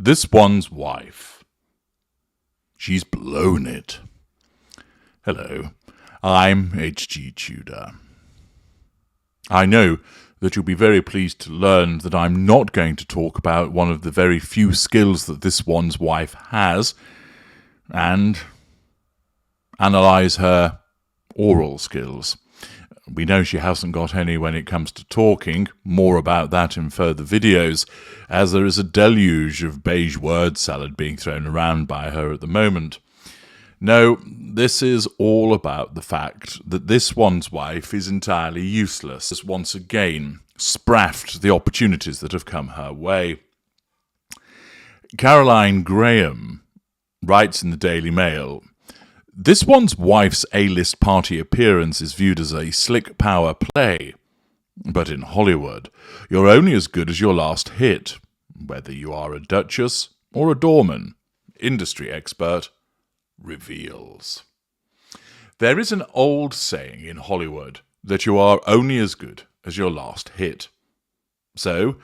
This one's wife. She's blown it. Hello, I'm HG Tudor. I know that you'll be very pleased to learn that I'm not going to talk about one of the very few skills that this one's wife has, and analyse her oral skills. We know she hasn't got any when it comes to talking, more about that in further videos, as there is a deluge of beige word salad being thrown around by her at the moment. No, this is all about the fact that this one's wife is entirely useless, has once again spraffed the opportunities that have come her way. Caroline Graham writes in the Daily Mail, "This one's wife's A-list party appearance is viewed as a slick power play. But in Hollywood, you're only as good as your last hit, whether you are a duchess or a doorman," industry expert reveals. There is an old saying in Hollywood that you are only as good as your last hit. So,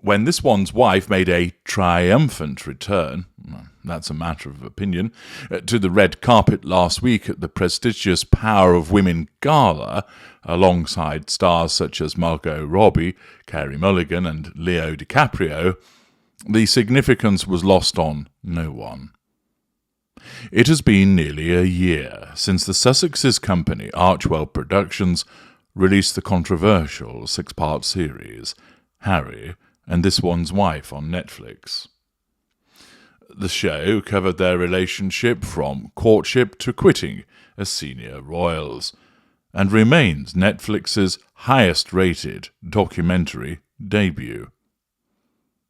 when this one's wife made a triumphant return, that's a matter of opinion, to the red carpet last week at the prestigious Power of Women Gala, alongside stars such as Margot Robbie, Carey Mulligan and Leo DiCaprio, the significance was lost on no one. It has been nearly a year since the Sussex's company Archwell Productions released the controversial 6-part series, Harry and This One's Wife, on Netflix. The show covered their relationship from courtship to quitting as senior royals, and remains Netflix's highest-rated documentary debut.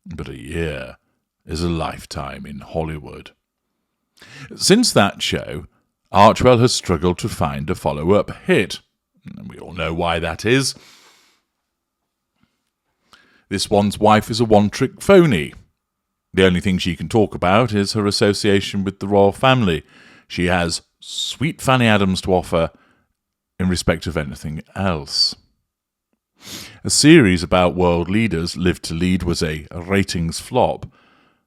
But a year is a lifetime in Hollywood. Since that show, Archwell has struggled to find a follow-up hit, and we all know why that is. This one's wife is a one-trick phony. The only thing she can talk about is her association with the royal family. She has sweet Fanny Adams to offer in respect of anything else. A series about world leaders, Live to Lead, was a ratings flop.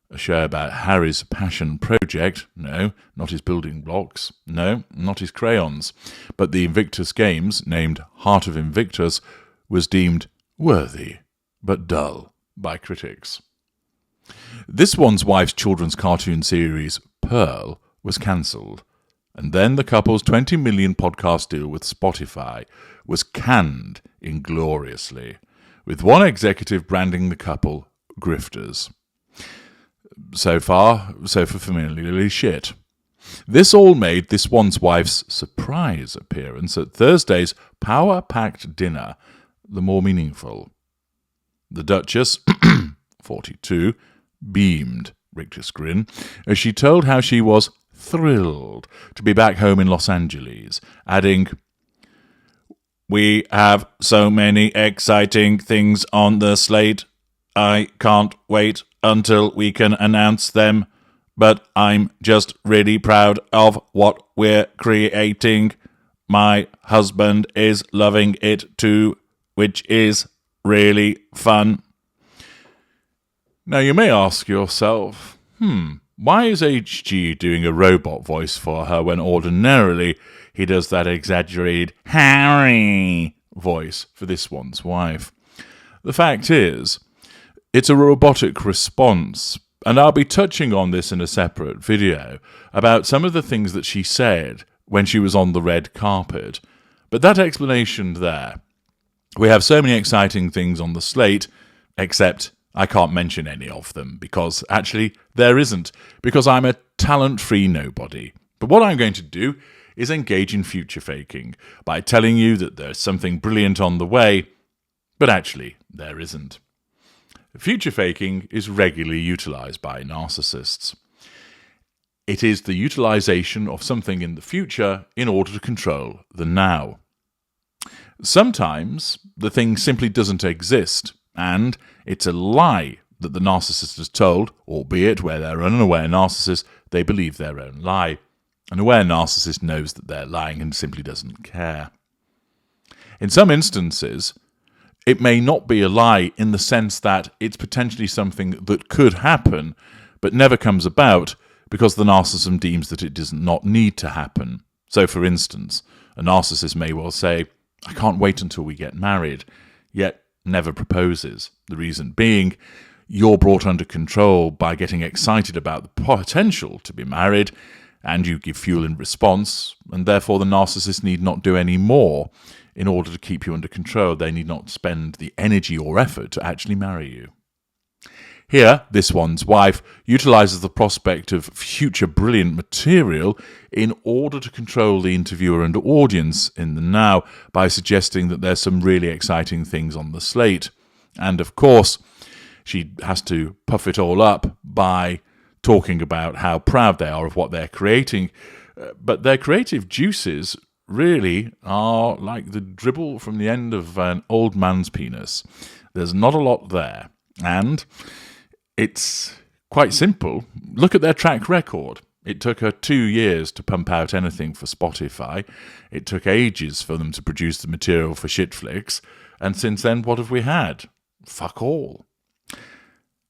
A show about Harry's passion project, no, not his building blocks, no, not his crayons, but the Invictus Games, named Heart of Invictus, was deemed worthy but dull by critics. This one's wife's children's cartoon series, Pearl, was cancelled, and then the couple's 20 million podcast deal with Spotify was canned ingloriously, with one executive branding the couple grifters. So far, so for familiarly shit. This all made this one's wife's surprise appearance at Thursday's power-packed dinner the more meaningful. The Duchess, 42, beamed, Richter's grin, as she told how she was thrilled to be back home in Los Angeles, adding, "We have so many exciting things on the slate. I can't wait until we can announce them, but I'm just really proud of what we're creating. My husband is loving it too, which is really fun." Now you may ask yourself, why is HG doing a robot voice for her when ordinarily he does that exaggerated Harry voice for this one's wife? The fact is, it's a robotic response, and I'll be touching on this in a separate video about some of the things that she said when she was on the red carpet. But that explanation there, we have so many exciting things on the slate, except I can't mention any of them, because actually there isn't, because I'm a talent-free nobody. But what I'm going to do is engage in future faking by telling you that there's something brilliant on the way, but actually there isn't. Future faking is regularly utilised by narcissists. It is the utilisation of something in the future in order to control the now. Sometimes the thing simply doesn't exist, and it's a lie that the narcissist is told, albeit where they're an unaware narcissist, they believe their own lie. An aware narcissist knows that they're lying and simply doesn't care. In some instances, it may not be a lie in the sense that it's potentially something that could happen, but never comes about because the narcissism deems that it does not need to happen. So, for instance, a narcissist may well say, I can't wait until we get married, yet never proposes. The reason being, you're brought under control by getting excited about the potential to be married, and you give fuel in response, and therefore the narcissist need not do any more in order to keep you under control. They need not spend the energy or effort to actually marry you. Here, this one's wife utilizes the prospect of future brilliant material in order to control the interviewer and audience in the now by suggesting that there's some really exciting things on the slate. And of course, she has to puff it all up by talking about how proud they are of what they're creating. But their creative juices really are like the dribble from the end of an old man's penis. There's not a lot there. And it's quite simple. Look at their track record. It took her 2 years to pump out anything for Spotify. It took ages for them to produce the material for Shitflix. And since then, what have we had? Fuck all.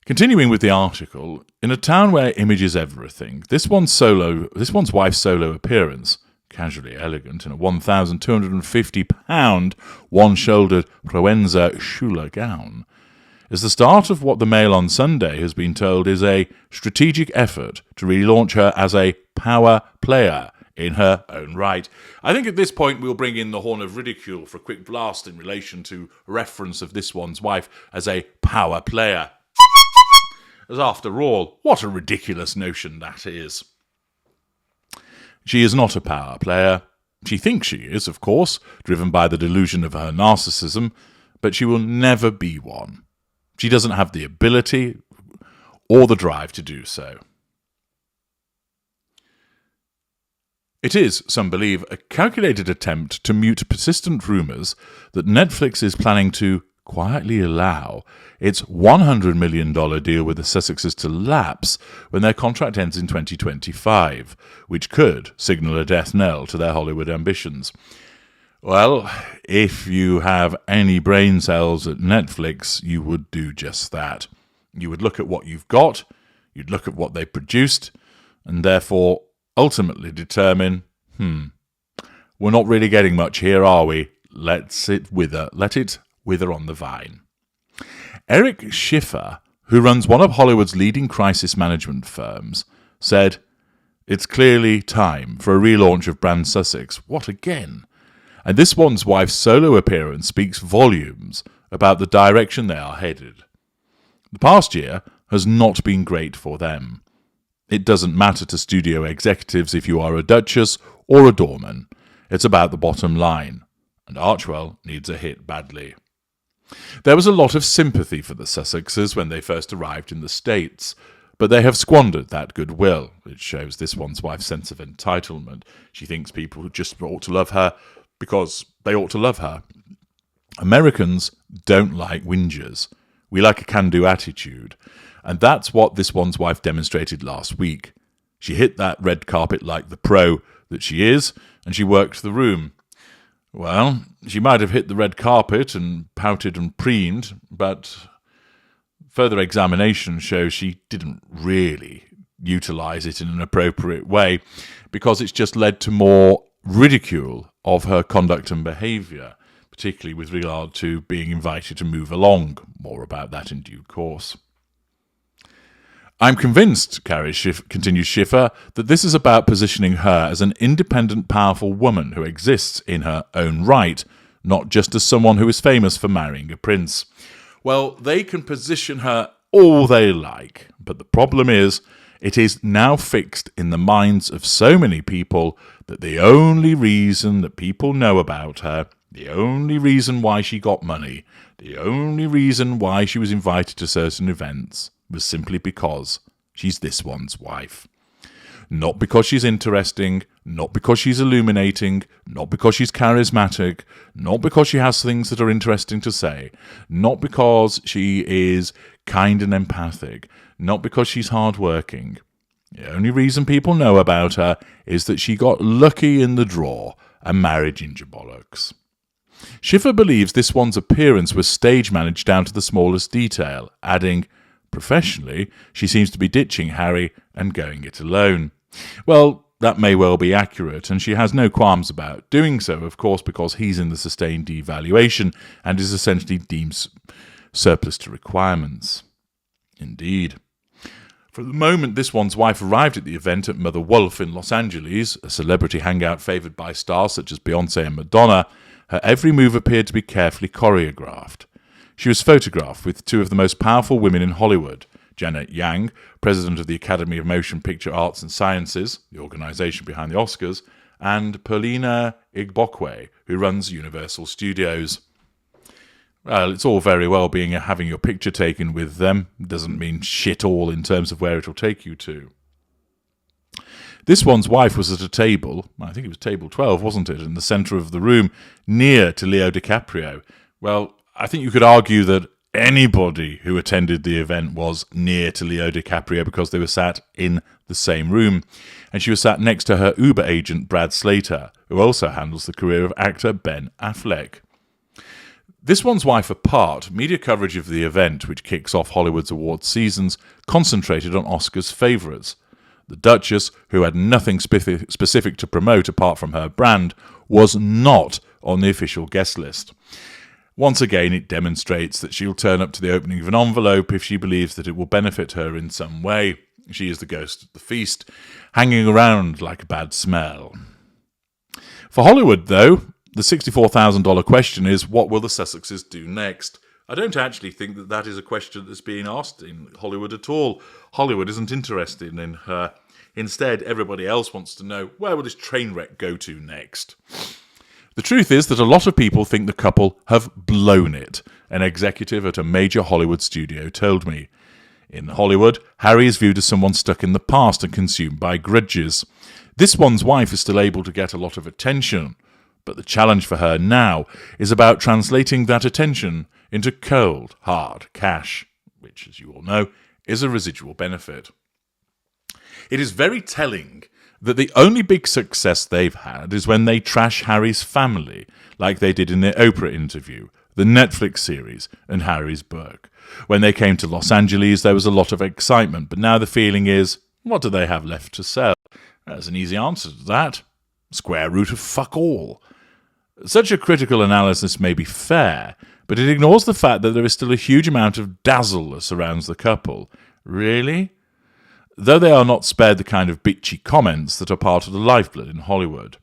Continuing with the article, in a town where image is everything, this one's wife's solo appearance, casually elegant in a £1,250 one-shouldered Proenza Schüler gown, is the start of what the Mail on Sunday has been told is a strategic effort to relaunch her as a power player in her own right. I think at this point we'll bring in the horn of ridicule for a quick blast in relation to reference of this one's wife as a power player. As after all, what a ridiculous notion that is. She is not a power player. She thinks she is, of course, driven by the delusion of her narcissism, but she will never be one. She doesn't have the ability or the drive to do so. It is, some believe, a calculated attempt to mute persistent rumours that Netflix is planning to quietly allow its $100 million deal with the Sussexes to lapse when their contract ends in 2025, which could signal a death knell to their Hollywood ambitions. Well, if you have any brain cells at Netflix, you would do just that. You would look at what you've got, you'd look at what they produced, and therefore ultimately determine, we're not really getting much here, are we? Let it wither on the vine. Eric Schiffer, who runs one of Hollywood's leading crisis management firms, said, "It's clearly time for a relaunch of Brand Sussex. What again?" And this one's wife's solo appearance speaks volumes about the direction they are headed. The past year has not been great for them. It doesn't matter to studio executives if you are a duchess or a doorman. It's about the bottom line, and Archwell needs a hit badly. There was a lot of sympathy for the Sussexes when they first arrived in the States, but they have squandered that goodwill. It shows this one's wife's sense of entitlement. She thinks people just ought to love her because they ought to love her. Americans don't like whingers. We like a can-do attitude. And that's what this one's wife demonstrated last week. She hit that red carpet like the pro that she is, and she worked the room. Well, she might have hit the red carpet and pouted and preened, but further examination shows she didn't really utilise it in an appropriate way, because it's just led to more ridicule of her conduct and behaviour, particularly with regard to being invited to move along. More about that in due course. I'm convinced, continues Schiffer, that this is about positioning her as an independent, powerful woman who exists in her own right, not just as someone who is famous for marrying a prince. Well, they can position her all they like, but the problem is, it is now fixed in the minds of so many people that the only reason that people know about her, the only reason why she got money, the only reason why she was invited to certain events was simply because she's this one's wife. Not because she's interesting, not because she's illuminating, not because she's charismatic, not because she has things that are interesting to say, not because she is kind and empathic, not because she's hardworking. The only reason people know about her is that she got lucky in the draw and married Ginger Bollocks. Schiffer believes this one's appearance was stage managed down to the smallest detail, adding, Professionally, she seems to be ditching Harry and going it alone. Well, that may well be accurate, and she has no qualms about doing so, of course, because he's in the sustained devaluation and is essentially deemed surplus to requirements. Indeed. For the moment this one's wife arrived at the event at Mother Wolf in Los Angeles, a celebrity hangout favoured by stars such as Beyoncé and Madonna, her every move appeared to be carefully choreographed. She was photographed with two of the most powerful women in Hollywood, Janet Yang, president of the Academy of Motion Picture Arts and Sciences, the organisation behind the Oscars, and Paulina Igbokwe, who runs Universal Studios. Well, it's all very well having your picture taken with them. Doesn't mean shit all in terms of where it'll take you to. This one's wife was at a table, I think it was table 12, wasn't it, in the centre of the room, near to Leo DiCaprio. Well, I think you could argue that anybody who attended the event was near to Leo DiCaprio because they were sat in the same room. And she was sat next to her Uber agent, Brad Slater, who also handles the career of actor Ben Affleck. This one's wife apart, media coverage of the event, which kicks off Hollywood's awards seasons, concentrated on Oscars' favourites. The Duchess, who had nothing specific to promote apart from her brand, was not on the official guest list. Once again, it demonstrates that she'll turn up to the opening of an envelope if she believes that it will benefit her in some way. She is the ghost at the feast, hanging around like a bad smell. For Hollywood, though, the $64,000 question is, what will the Sussexes do next? I don't actually think that is a question that's being asked in Hollywood at all. Hollywood isn't interested in her. Instead, everybody else wants to know, where will this train wreck go to next? The truth is that a lot of people think the couple have blown it, an executive at a major Hollywood studio told me. In Hollywood, Harry is viewed as someone stuck in the past and consumed by grudges. This one's wife is still able to get a lot of attention, but the challenge for her now is about translating that attention into cold, hard cash, which, as you all know, is a residual benefit. It is very telling that the only big success they've had is when they trash Harry's family, like they did in their Oprah interview, the Netflix series, and Harry's book. When they came to Los Angeles, there was a lot of excitement, but now the feeling is, what do they have left to sell? There's an easy answer to that. Square root of fuck all. Such a critical analysis may be fair, but it ignores the fact that there is still a huge amount of dazzle that surrounds the couple. Really? Though they are not spared the kind of bitchy comments that are part of the lifeblood in Hollywood.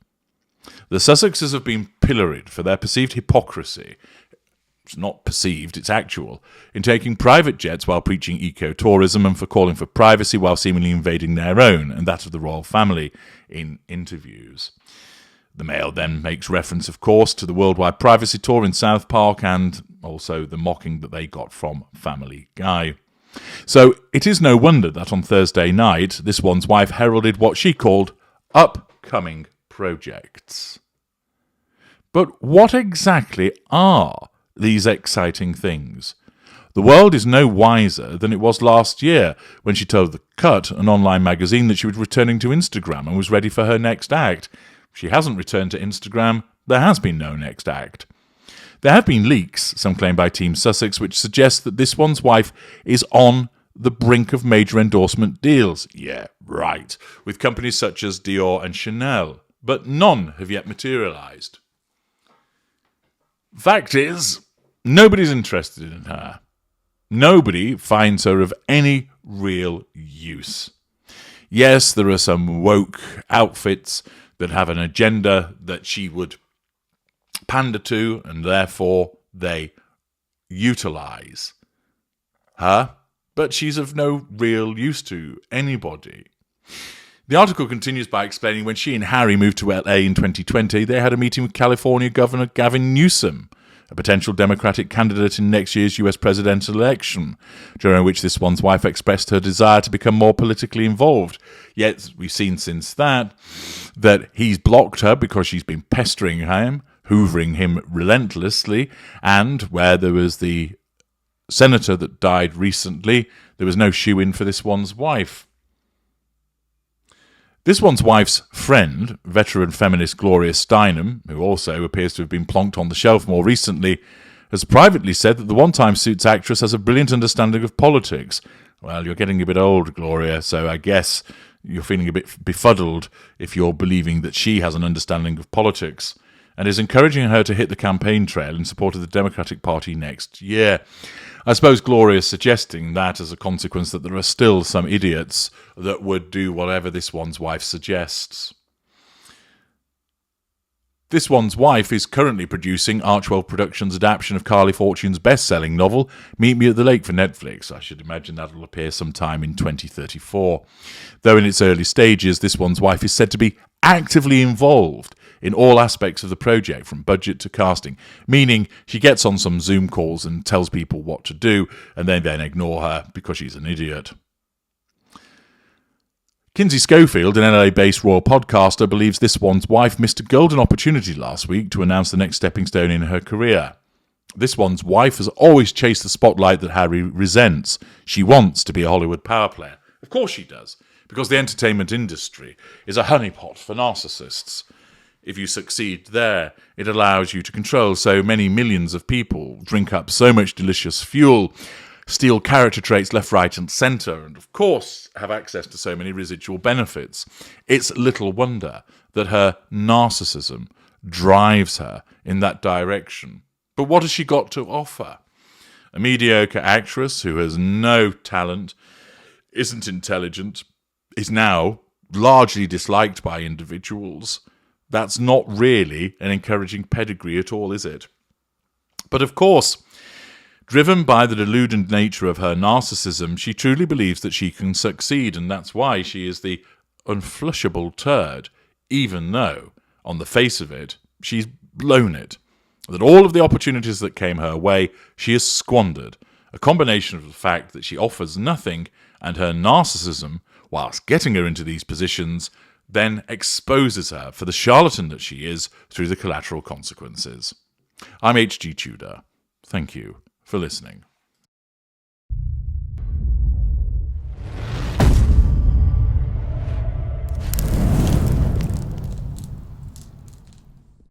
The Sussexes have been pilloried for their perceived hypocrisy. It's not perceived, it's actual, in taking private jets while preaching eco-tourism and for calling for privacy while seemingly invading their own and that of the royal family in interviews. The Mail then makes reference, of course, to the worldwide privacy tour in South Park and also the mocking that they got from Family Guy. So it is no wonder that on Thursday night, this one's wife heralded what she called upcoming projects. But what exactly are these exciting things? The world is no wiser than it was last year when she told The Cut, an online magazine, that she was returning to Instagram and was ready for her next act. She hasn't returned to Instagram. There has been no next act. There have been leaks, some claim by Team Sussex, which suggest that this one's wife is on the brink of major endorsement deals. Yeah, right. With companies such as Dior and Chanel. But none have yet materialised. Fact is, nobody's interested in her. Nobody finds her of any real use. Yes, there are some woke outfits that have an agenda that she would pander to, and therefore they utilise her, but she's of no real use to anybody. The article continues by explaining when she and Harry moved to LA in 2020, they had a meeting with California Governor Gavin Newsom, a potential Democratic candidate in next year's US presidential election, during which this one's wife expressed her desire to become more politically involved. Yet we've seen since that he's blocked her because she's been pestering him, hoovering him relentlessly, and where there was the senator that died recently, there was no shoe-in for this one's wife. This one's wife's friend, veteran feminist Gloria Steinem, who also appears to have been plonked on the shelf more recently, has privately said that the one-time Suits actress has a brilliant understanding of politics. Well, you're getting a bit old, Gloria, so I guess you're feeling a bit befuddled if you're believing that she has an understanding of politics, and is encouraging her to hit the campaign trail in support of the Democratic Party next year. I suppose Gloria is suggesting that as a consequence that there are still some idiots that would do whatever this one's wife suggests. This one's wife is currently producing Archwell Productions' adaptation of Carly Fortune's best-selling novel, Meet Me at the Lake, for Netflix. I should imagine that will appear sometime in 2034. Though in its early stages, this one's wife is said to be actively involved in all aspects of the project, from budget to casting, meaning she gets on some Zoom calls and tells people what to do, and they then ignore her because she's an idiot. Kinsey Schofield, an LA-based royal podcaster, believes this one's wife missed a golden opportunity last week to announce the next stepping stone in her career. This one's wife has always chased the spotlight that Harry resents. She wants to be a Hollywood power player. Of course she does, because the entertainment industry is a honeypot for narcissists. If you succeed there, it allows you to control so many millions of people, drink up so much delicious fuel, steal character traits left, right and centre, and of course have access to so many residual benefits. It's little wonder that her narcissism drives her in that direction. But what has she got to offer? A mediocre actress who has no talent, isn't intelligent, is now largely disliked by individuals. That's not really an encouraging pedigree at all, is it? But of course, driven by the deluded nature of her narcissism, she truly believes that she can succeed, and that's why she is the unflushable turd, even though, on the face of it, she's blown it. That all of the opportunities that came her way, she has squandered. A combination of the fact that she offers nothing and her narcissism, whilst getting her into these positions, then exposes her for the charlatan that she is through the collateral consequences. I'm H.G. Tudor. Thank you for listening.